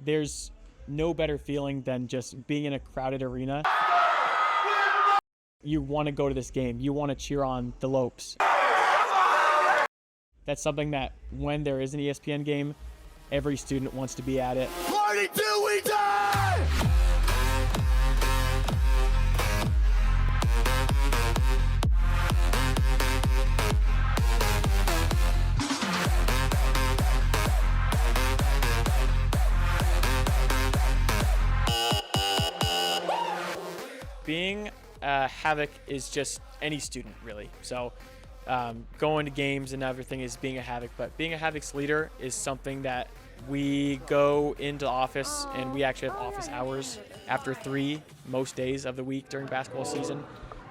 there's no better feeling than just being in a crowded arena. You want to go to this game. You want to cheer on the Lopes. That's something that when there is an ESPN game, every student wants to be at it. Party till we die! Being a Havoc is just any student, really. So going to games and everything is being a Havoc, but being a Havocs leader is something that we go into office, and we actually have office hours after 3 most days of the week during basketball season.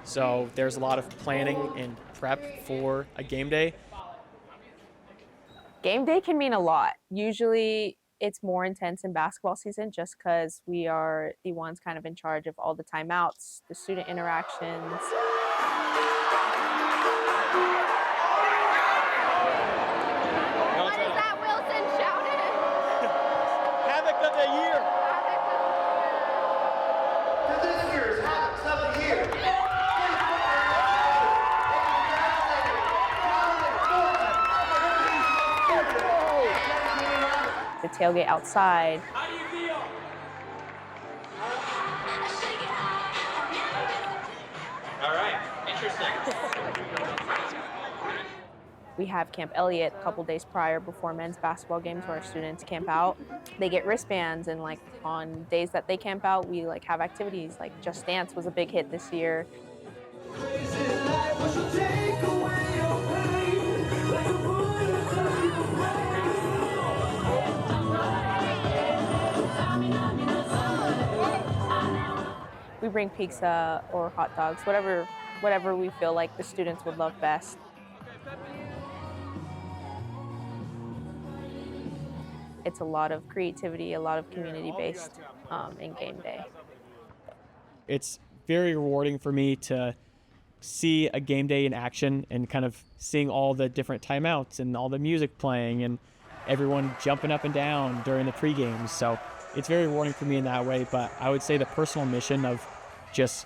So there's a lot of planning and prep for a game day. Game day can mean a lot. Usually it's more intense in basketball season just because we are the ones kind of in charge of all the timeouts, the student interactions. What is that Wilson shouted? Havoc of the year! To this year's Havocs of the Year. The tailgate outside. How do you feel? All right, interesting. We have Camp Elliott a couple days prior before men's basketball games where our students camp out. They get wristbands, and like on days that they camp out, we like have activities. Like Just Dance was a big hit this year. We bring pizza or hot dogs, whatever we feel like the students would love best. It's a lot of creativity, a lot of community-based in game day. It's very rewarding for me to see a game day in action and kind of seeing all the different timeouts and all the music playing and everyone jumping up and down during the pre-games. So it's very rewarding for me in that way, but I would say the personal mission of just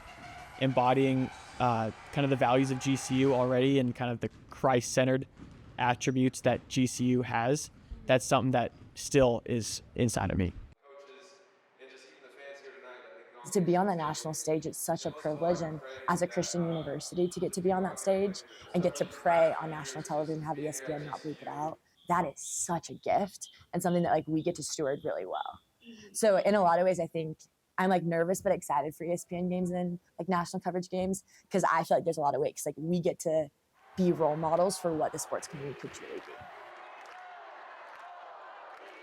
embodying kind of the values of GCU already and kind of the Christ-centered attributes that GCU has, that's something that still is inside of me. To be on the national stage, it's such a privilege, and as a Christian university to get to be on that stage and get to pray on national television, have ESPN not bleep it out, that is such a gift and something that like we get to steward really well. So in a lot of ways, I think I'm like nervous but excited for ESPN games and like national coverage games, because I feel like there's a lot of weight, because like we get to be role models for what the sports community could truly be.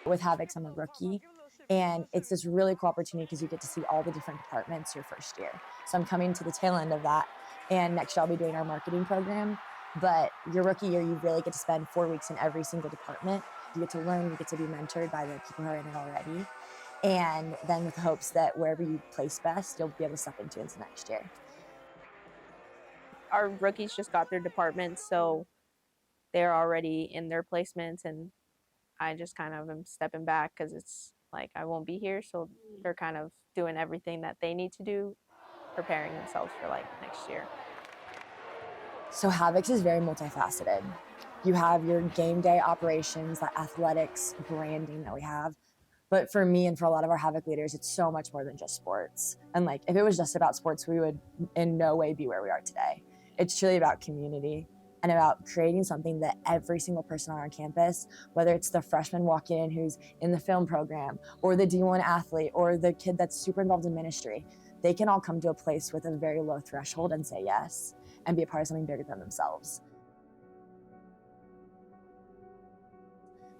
With Havocs, I'm a rookie, and it's this really cool opportunity because you get to see all the different departments your first year. So I'm coming to the tail end of that, and next year I'll be doing our marketing program. But your rookie year, you really get to spend 4 weeks in every single department. You get to learn, you get to be mentored by the people who are in it already. And then with hopes that wherever you place best, you'll be able to step into next year. Our rookies just got their departments, so they're already in their placements, and I just kind of am stepping back because it's like I won't be here, so they're kind of doing everything that they need to do, preparing themselves for like next year. So Havocs is very multifaceted. You have your game day operations, that athletics branding that we have. But for me and for a lot of our Havoc leaders, it's so much more than just sports. And like, if it was just about sports, we would in no way be where we are today. It's truly about community and about creating something that every single person on our campus, whether it's the freshman walking in who's in the film program, or the D1 athlete, or the kid that's super involved in ministry, they can all come to a place with a very low threshold and say yes, and be a part of something bigger than themselves.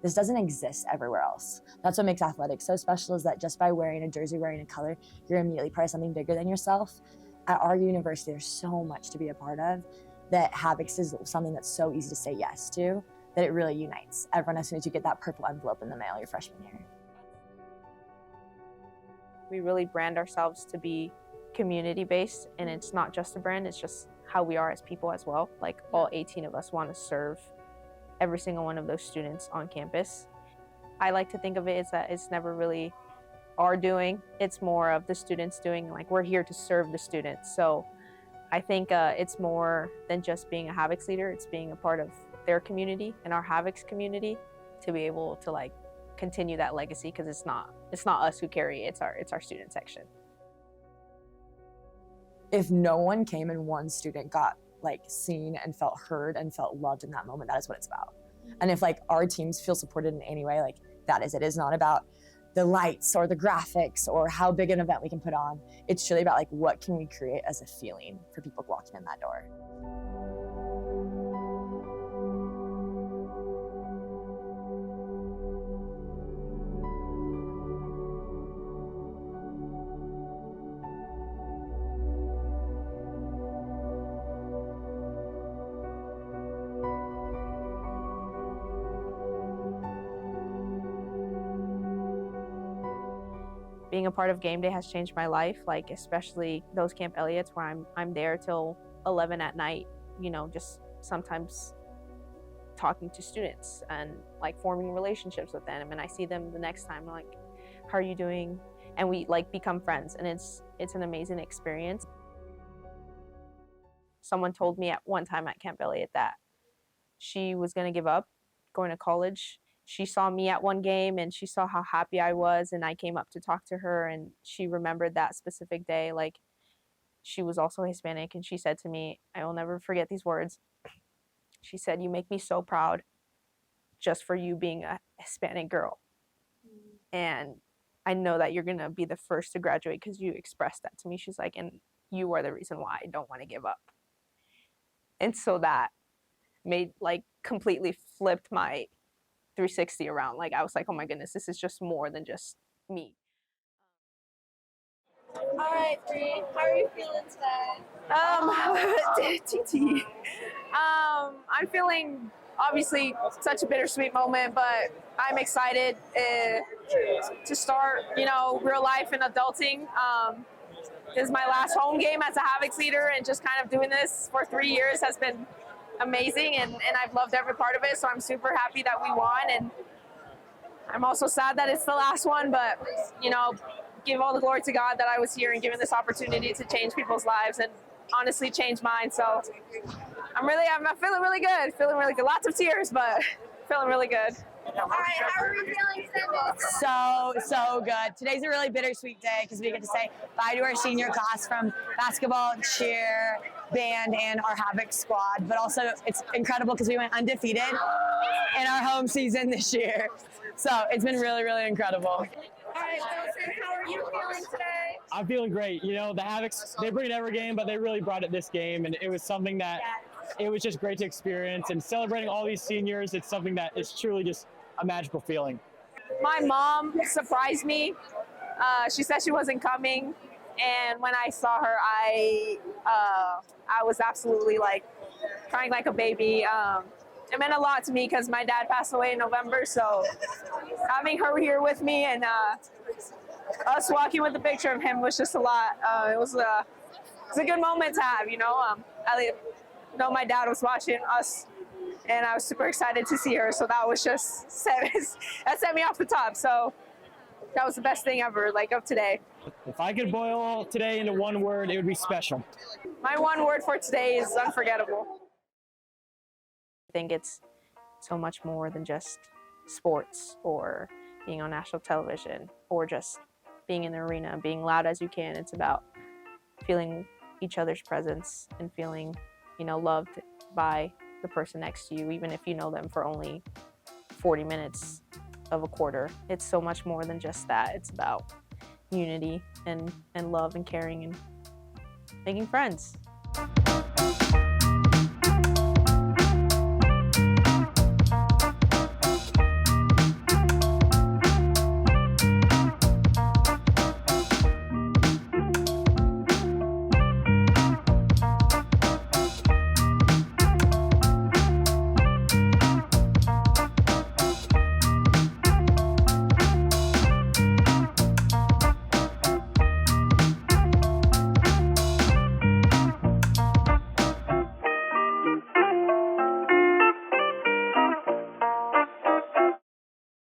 This doesn't exist everywhere else. That's what makes athletics so special, is that just by wearing a jersey, wearing a color, you're immediately part of something bigger than yourself. At our university, there's so much to be a part of, that Havocs is something that's so easy to say yes to, that it really unites everyone as soon as you get that purple envelope in the mail your freshman year. We really brand ourselves to be community-based, and it's not just a brand, it's just how we are as people as well. Like all 18 of us want to serve every single one of those students on campus. I like to think of it as that it's never really are doing. It's more of the students doing, like we're here to serve the students. So I think it's more than just being a Havocs leader. It's being a part of their community and our Havocs community to be able to like continue that legacy, because it's not us who carry it, it's our student section. If no one came and one student got like seen and felt heard and felt loved in that moment, that is what it's about. And if like our teams feel supported in any way, like that is it. It is not about the lights or the graphics or how big an event we can put on. It's truly about like what can we create as a feeling for people walking in that door. Being a part of game day has changed my life, like especially those Camp Elliott's where I'm there till 11 at night, you know, just sometimes talking to students and like forming relationships with them. And I see them the next time, like, how are you doing? And we like become friends, and it's an amazing experience. Someone told me at one time at Camp Elliott that she was gonna give up going to college. She saw me at one game and she saw how happy I was, and I came up to talk to her, and she remembered that specific day. Like, she was also Hispanic, and she said to me, I will never forget these words. She said, "You make me so proud just for you being a Hispanic girl. And I know that you're gonna be the first to graduate because you expressed that to me." She's like, "And you are the reason why I don't want to give up." And so that made, like, completely flipped my 360 around. Like, I was like, oh my goodness, this is just more than just me. All right, Bree, how are you feeling today? TT. I'm feeling obviously such a bittersweet moment, but I'm excited to start, you know, real life and adulting. This is my last home game as a Havocs leader, and just kind of doing this for 3 years has been amazing, and I've loved every part of it, so I'm super happy that we won. And I'm also sad that it's the last one, but, you know, give all the glory to God that I was here and given this opportunity to change people's lives, and honestly change mine. So I'm feeling really good, lots of tears, but feeling really good. All right, how are you feeling today? So good. Today's a really bittersweet day because we get to say bye to our senior class from basketball, cheer, band, and our Havoc squad. But also it's incredible because we went undefeated in our home season this year. So it's been really, really incredible. All right, Wilson, how are you feeling today? I'm feeling great. You know, the Havocs, they bring it every game, but they really brought it this game, and it was something that it was just great to experience. And celebrating all these seniors, it's something that is truly just a magical feeling. My mom surprised me. She said she wasn't coming, and when I saw her, I was absolutely like crying like a baby. It meant a lot to me because my dad passed away in November, so having her here with me and us walking with a picture of him was just a lot. It was a good moment to have, you know. I know my dad was watching us, and I was super excited to see her, so that was just that set me off the top. So that was the best thing ever, like, of today. If I could boil today into one word, it would be special. My one word for today is unforgettable. I think it's so much more than just sports or being on national television or just being in the arena and being loud as you can. It's about feeling each other's presence and feeling, you know, loved by the person next to you, even if you know them for only 40 minutes of a quarter. It's so much more than just that. It's about unity and love and caring and making friends.